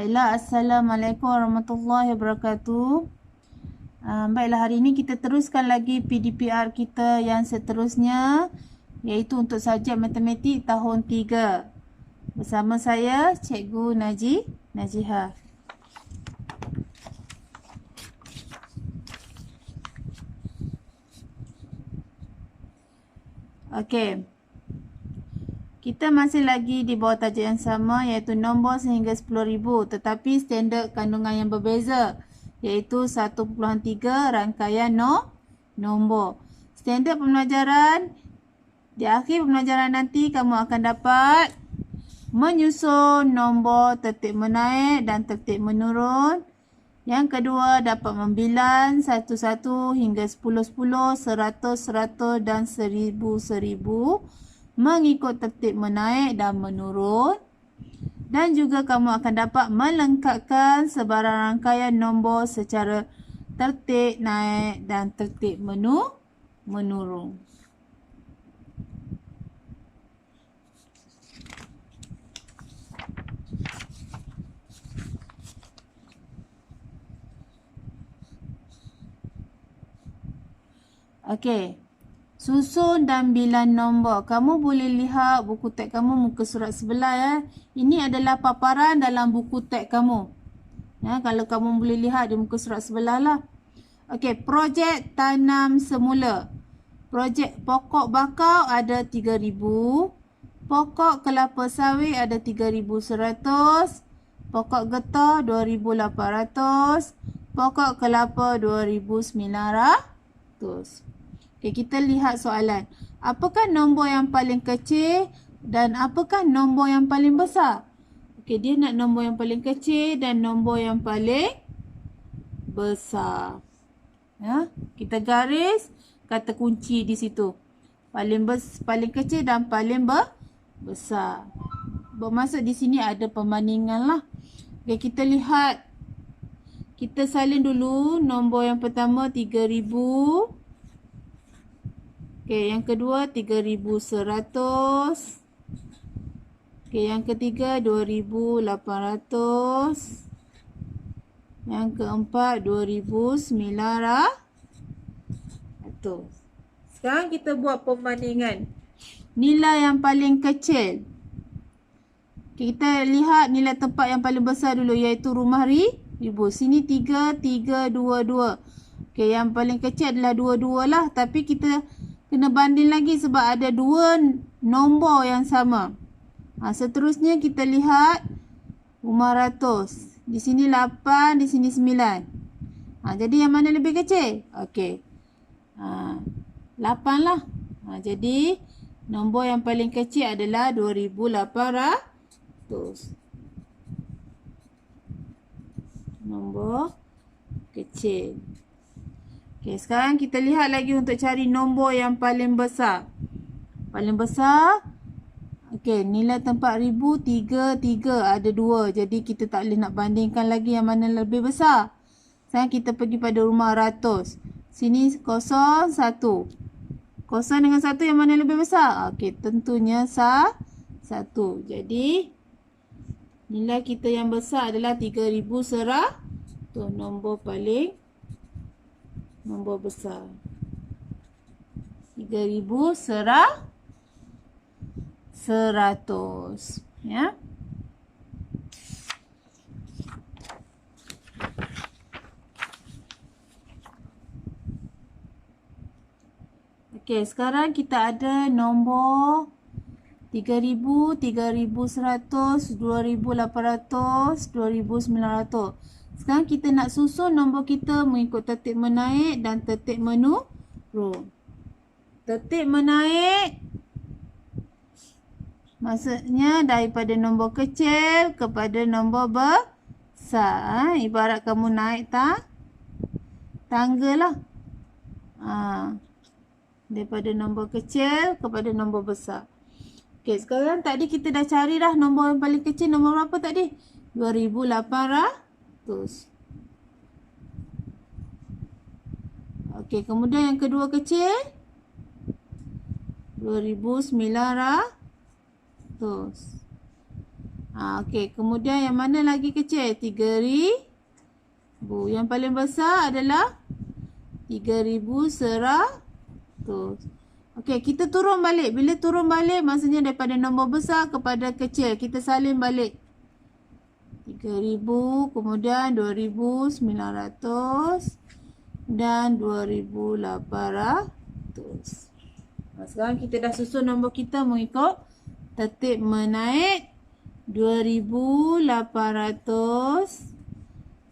Baiklah, Assalamualaikum warahmatullahi wabarakatuh. Baiklah, hari ini kita teruskan lagi PDPR kita yang seterusnya, iaitu untuk subjek matematik tahun 3. Bersama saya, Cikgu Najihah. Okey. Kita masih lagi di bawah tajuk yang sama, iaitu nombor sehingga 10,000, tetapi standard kandungan yang berbeza, iaitu 1.3 rangkaian nombor. Standard pembelajaran, di akhir pembelajaran nanti kamu akan dapat menyusun nombor tertib menaik dan tertib menurun. Yang kedua, dapat membilang 1-1 hingga 10-10, 100-100 dan 1000-1000 mengikut tertib menaik dan menurun. Dan juga kamu akan dapat melengkapkan sebarang rangkaian nombor secara tertib naik dan tertib menurun. Okey. Susun dan bilang nombor. Kamu boleh lihat buku teks kamu muka surat sebelah ya. Ini adalah paparan dalam buku teks kamu. Ya, kalau kamu boleh lihat di muka surat sebelah lah. Okey, projek tanam semula. Projek pokok bakau ada 3,000. Pokok kelapa sawit ada 3,100. Pokok getah 2,800. Pokok kelapa 2,900. Okay, kita lihat soalan. Apakah nombor yang paling kecil dan apakah nombor yang paling besar? Okey, dia nak nombor yang paling kecil dan nombor yang paling besar. Ya, kita garis kata kunci di situ. Paling kecil dan paling besar. Bermaksud di sini ada perbandingan lah. Okey, kita lihat. Kita salin dulu nombor yang pertama 3,000. Okey, yang kedua 3,100. Okey, yang ketiga 2,800. Yang keempat 2,900. Sekarang kita buat perbandingan. Nilai yang paling kecil. Kita lihat nilai tempat yang paling besar dulu, iaitu rumah ribu. Sini 3, 3, 2, 2. Okey, yang paling kecil adalah 2 lah. Tapi kita kena banding lagi sebab ada 2 nombor yang sama. Seterusnya kita lihat rumah ratus. Di sini 8, di sini 9. Jadi yang mana lebih kecil? Okey. 8 lah. Jadi nombor yang paling kecil adalah 2,800. Nombor kecil. Okey, sekarang kita lihat lagi untuk cari nombor yang paling besar. Paling besar, okey, nilai tempat ribu 3, 3 ada 2. Jadi kita tak boleh nak bandingkan lagi yang mana lebih besar. Sekarang kita pergi pada rumah ratus. Sini 0, 1. 0 dengan 1 yang mana lebih besar? Okey, tentunya 1. Jadi nilai kita yang besar adalah 3,100. Tu nombor besar. 3,100. Ya. Okey, sekarang kita ada nombor 3,000, 3,100, 2,800, 2,900. Sekarang kita nak susun nombor kita mengikut tertib menaik dan tertib menurun. Tertib menaik maksudnya daripada nombor kecil kepada nombor besar. Ibarat kamu naik tangga lah. Daripada nombor kecil kepada nombor besar. Okey, sekarang tadi kita dah cari dah nombor yang paling kecil. Nombor berapa tadi? 2,800. Okey, kemudian yang kedua kecil 2,900. Okey, kemudian yang mana lagi kecil? 3,000. Yang paling besar adalah 3,100. Okey, kita turun balik. Bila turun balik, maksudnya daripada nombor besar kepada kecil. Kita salin balik. 3,000, kemudian 2,900 dan 2,800. Sekarang kita dah susun nombor kita mengikut tertib menaik. 2,800,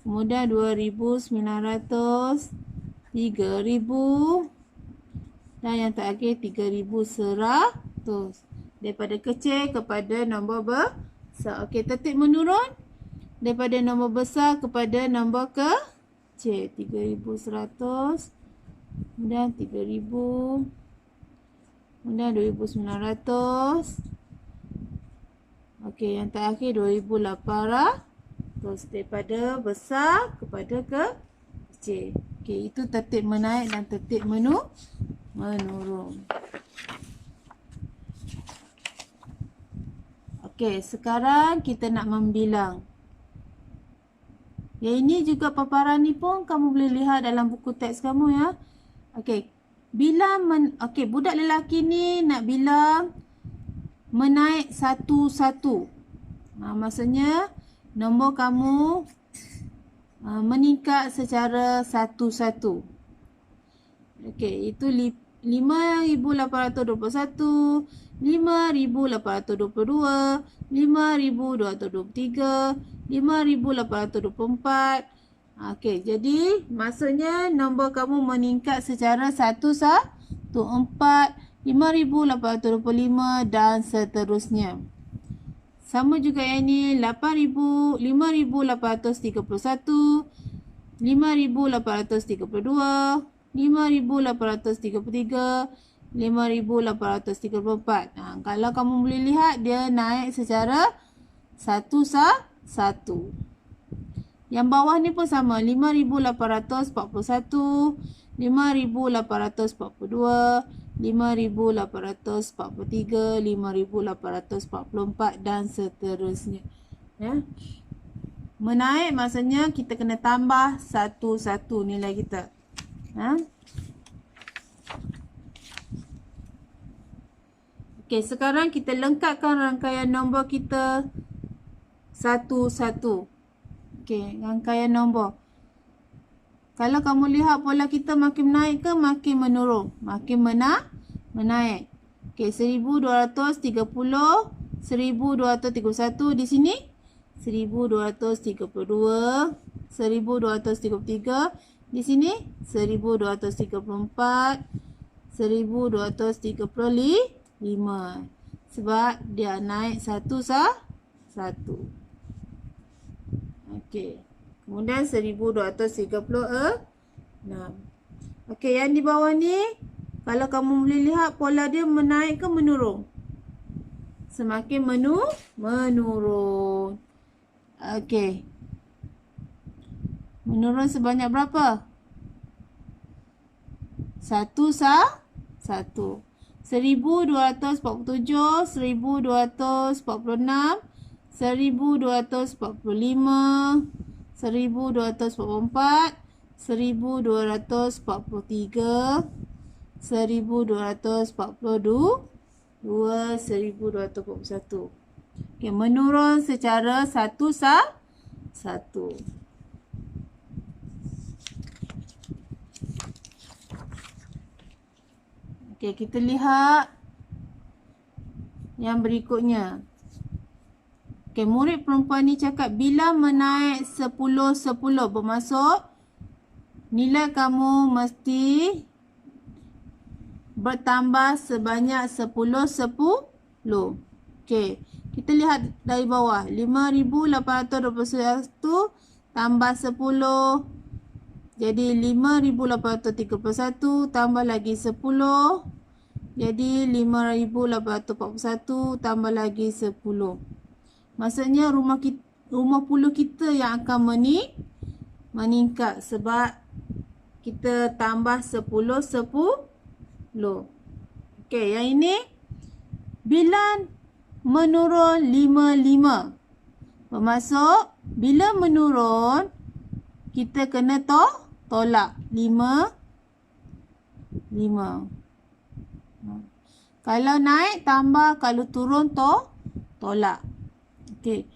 kemudian 2,900, 3,000 dan yang terakhir 3,100. Daripada kecil kepada nombor besar. Okey, tertib menurun daripada nombor besar kepada nombor kecil. 3,100, kemudian 3,000, kemudian 2,900. Okey, yang terakhir 2,800. Daripada besar kepada kecil. Okey, itu tertib menaik dan tertib menurun. Okey, sekarang kita nak membilang. Yang ini juga paparan ni pun kamu boleh lihat dalam buku teks kamu ya. Okey, okey, budak lelaki ni nak bilang menaik satu-satu. Maksudnya nombor kamu meningkat secara satu-satu. Okey, itu 5,821, 5,822, 5,223, 5,824. Okey, jadi maksudnya nombor kamu meningkat secara satu-satu. 4, 5,825 dan seterusnya. Sama juga yang ini 5,831, 5,832, 5,833, 5,834. Kalau kamu boleh lihat dia naik secara satu-satu. Yang bawah ni pun sama, 5,841, 5,842, 5,843, 5,844 dan seterusnya. Ya. Menaik maksudnya kita kena tambah satu-satu nilai kita. Okey, sekarang kita lengkapkan rangkaian nombor kita satu-satu. Okey, rangkaian nombor. Kalau kamu lihat pola kita makin menaik ke makin menurun? Makin menaik. Okey, 1,230, 1,231 di sini. 1,232, 1,233 di sini. 1,234, 1,235. Sebab dia naik satu-satu. Okey. Kemudian 1,236. Okey, yang di bawah ni kalau kamu boleh lihat pola dia menaik ke menurun? Semakin menurun. Okey. Menurun sebanyak berapa? Satu. 1,247, 1,246, 1,245, 1,244, 1,243, 1,242, 1,241. Okey, menurun secara satu. Okey, kita lihat yang berikutnya. Okey, murid perempuan ni cakap bila menaik 10-10 bermaksud nilai kamu mesti bertambah sebanyak 10-10. Okey, kita lihat dari bawah. 5,821 tambah 10. Jadi 5,831 tambah lagi 10. Jadi 5,841 tambah lagi 10. Maksudnya rumah puluh kita yang akan meningkat sebab kita tambah 10. Okey, yang ini bila menurun 5. bermasuk bila menurun kita kena tolak 5. Kalau naik tambah, kalau turun tolak. Okey.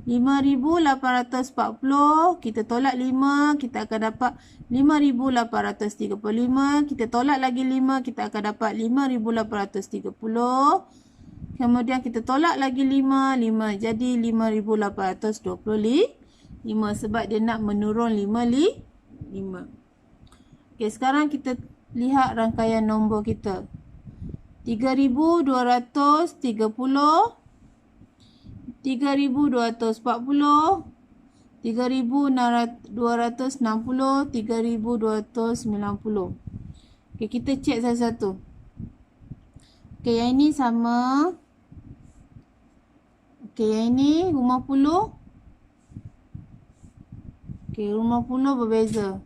5,840 kita tolak 5, kita akan dapat 5,835. Kita tolak lagi 5, kita akan dapat 5,830. Kemudian kita tolak lagi 5 jadi 5,825 sebab dia nak menurun 5. Okey, sekarang kita lihat rangkaian nombor kita. 3,230, 3,240, 3,260, 3,290. Okey, kita cek satu-satu. Okey, yang ini sama. Okey, yang ini 50. Okey, 50 berbeza.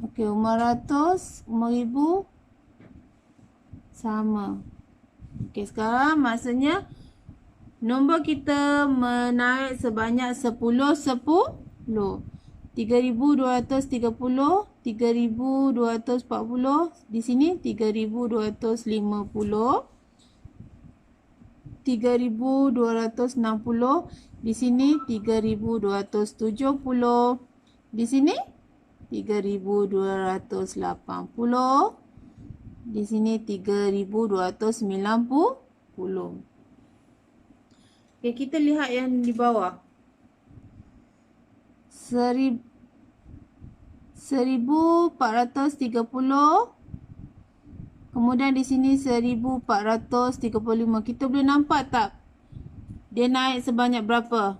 Okey, 500, 5,000 sama. Okey, sekarang maksudnya nombor kita menaik sebanyak 10. 3,230, 3,240, di sini 3,250, 3,260, di sini 3,270, di sini 3,280, di sini 3,290. Okey, kita lihat yang di bawah. 1,430. Kemudian di sini 1,435. Kita boleh nampak tak? Dia naik sebanyak berapa?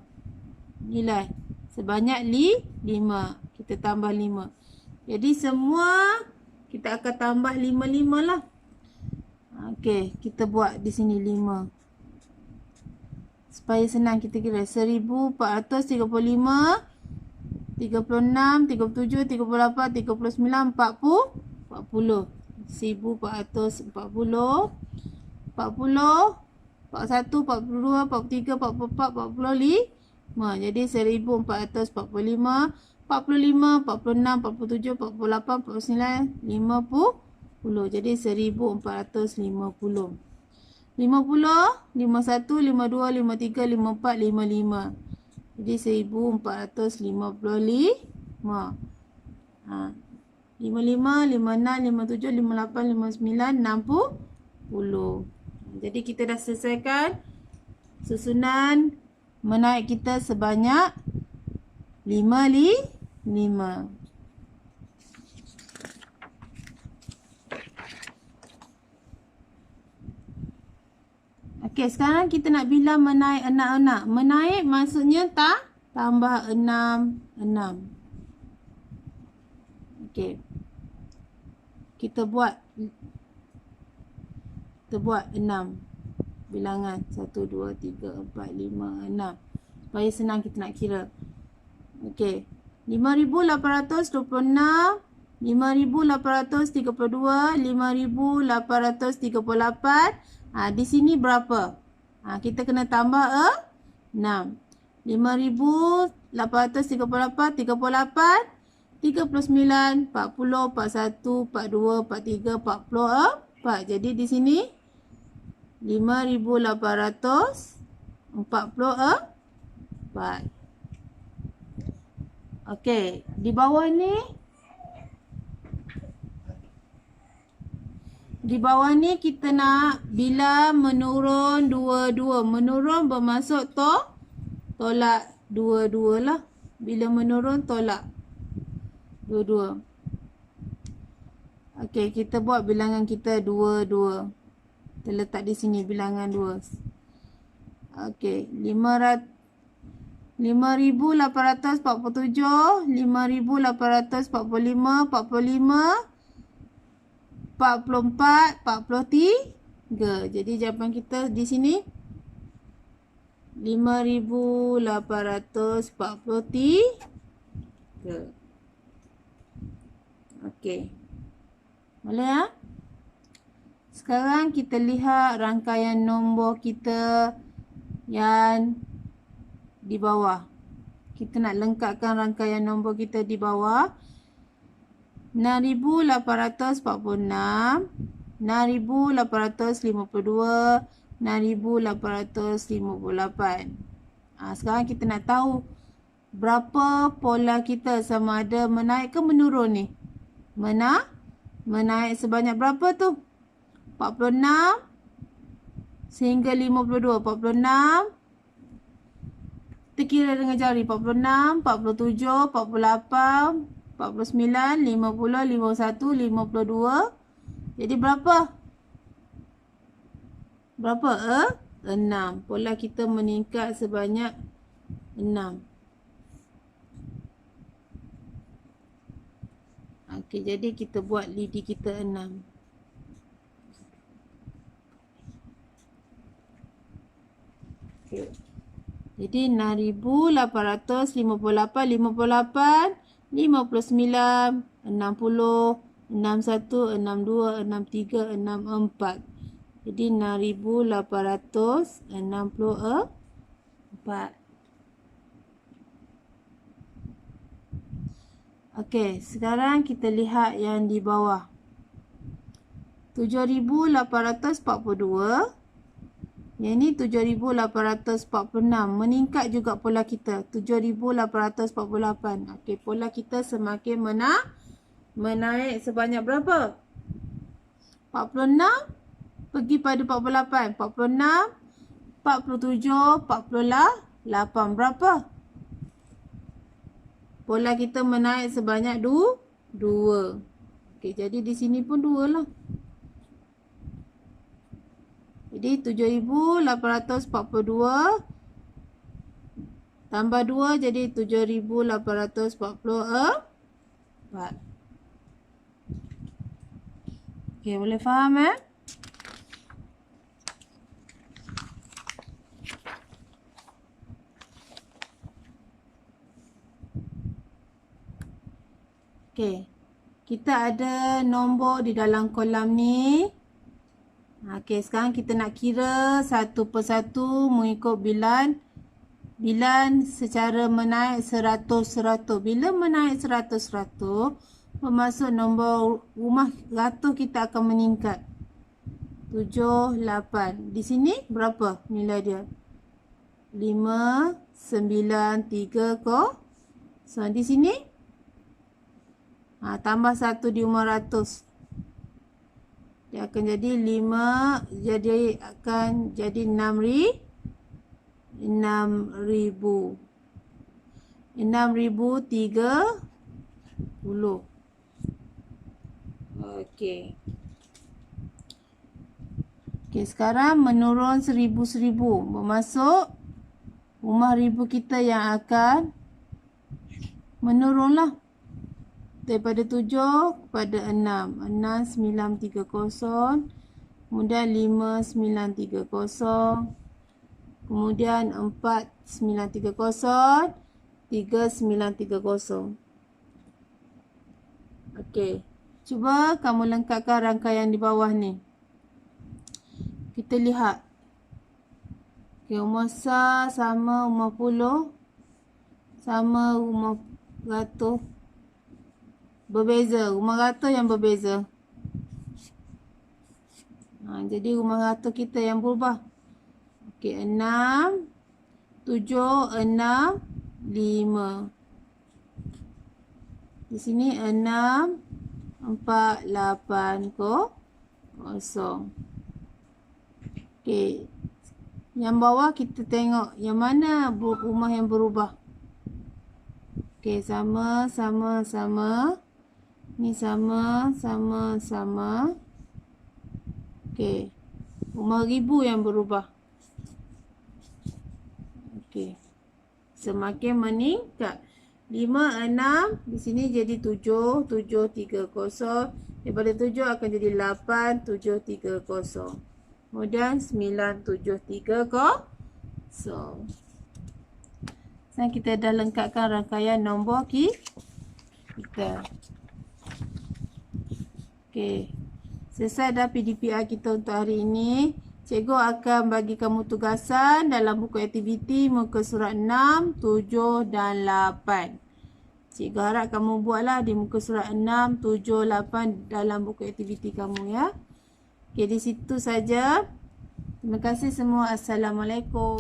Nilai. Sebanyak 5. Kita tambah 5. Jadi semua kita akan tambah 5 lah. Okey, kita buat di sini 5. Supaya senang kita kira. 1,435, 36, 37, 38, 39, 40. 1,440, 40, 41, 42, 43, 44, 45. Jadi 1,445, 45, 46, 47, 48, 49, 50. Jadi 1,450. 50, 51, 52, 53, 54, 55. Jadi 1,455. 55, 56, 57, 58, 59, 60. Jadi kita dah selesaikan susunan menaik kita sebanyak 5. Okey, sekarang kita nak bilang menaik anak-anak. Menaik maksudnya tambah 6. Okey. Kita buat 6 bilangan. 1, 2, 3, 4, 5, 6. Supaya senang kita nak kira. Okey. 5,826, 5,832, 5,838. Di sini berapa? Kita kena tambah 6. 5,838, 38, 39, 40, 41, 42, 43, 44. Jadi di sini 5,844. Okey, di bawah ni kita nak bila menurun 2. Menurun bermaksud tolak 2 lah. Bila menurun tolak 2. Okey, kita buat bilangan kita 2. Kita letak di sini bilangan 2. Okey, 5,847, 5,845, 45, 44, 43. Jadi jawapan kita di sini 5,843. Okey. Boleh ya? Sekarang kita lihat rangkaian nombor kita yang di bawah. Kita nak lengkapkan rangkaian nombor kita di bawah. 6,846, 6,852, 6,858. Sekarang kita nak tahu berapa pola kita, sama ada menaik ke menurun ni. Menaik sebanyak berapa tu? 46 sehingga 52. 46. Kita kira dengan jari. 46, 47, 48, 49, 50, 51, 52. Jadi berapa? Berapa? 6. Pola kita meningkat sebanyak 6. Okey, jadi kita buat lidi kita 6. Okey. Jadi 6,858, 58, 59, 60, 61, 62, 63, 64. Jadi 6,864. Okey, sekarang kita lihat yang di bawah. 7,842. Yang ni 7,846. Meningkat juga pola kita. 7,848. Okey, pola kita semakin menaik sebanyak berapa? 46 pergi pada 48. 46, 47, 48. Berapa? Pola kita menaik sebanyak 2. Okey, jadi di sini pun 2 lah. Jadi 7,842 tambah 2 jadi 7,844. Okey, boleh faham Okey. Kita ada nombor di dalam kolam ni. Okey, sekarang kita nak kira satu persatu mengikut bilan secara menaik 100-100. Bila menaik 100-100, bermaksud nombor rumah ratus kita akan meningkat. 7, 8. Di sini berapa nilai dia? 5, 9, 3, So, di sini tambah 1 di rumah ratus. Dia akan jadi 5, jadi akan jadi 6,000. 6,030. Okey. Okey, sekarang menurun 1,000. Bermaksud rumah ribu kita yang akan menurunlah. Daripada 7 kepada 6. 6,930. Kemudian 5,930. Kemudian 4,930. 3,930. Okey. Cuba kamu lengkapkan rangkaian di bawah ni. Kita lihat. Okey, rumah sar sama rumah puluh. Sama rumah ratus. Berbeza. Rumah ratus yang berbeza. Jadi rumah ratus kita yang berubah. Okey, 6, 7, 6, 5. Di sini 6, 4, 8, 0. Okey. Yang bawah kita tengok yang mana rumah yang berubah. Okey, sama. Ni sama. Okey. Rumah ribu yang berubah. Okey. Semakin meningkat. 5, 6. Di sini jadi 7, 7, 3, 0. Daripada 7 akan jadi 8, 7, 3, 0. Kemudian 9, 7, 3, 0. Sekarang kita dah lengkapkan rangkaian nombor kita. Okey. Selesai dah PDPR kita untuk hari ini. Cikgu akan bagi kamu tugasan dalam buku aktiviti muka surat 6, 7 dan 8. Cikgu harap kamu buatlah di muka surat 6, 7, 8 dalam buku aktiviti kamu ya. Okey, di situ saja. Terima kasih semua. Assalamualaikum.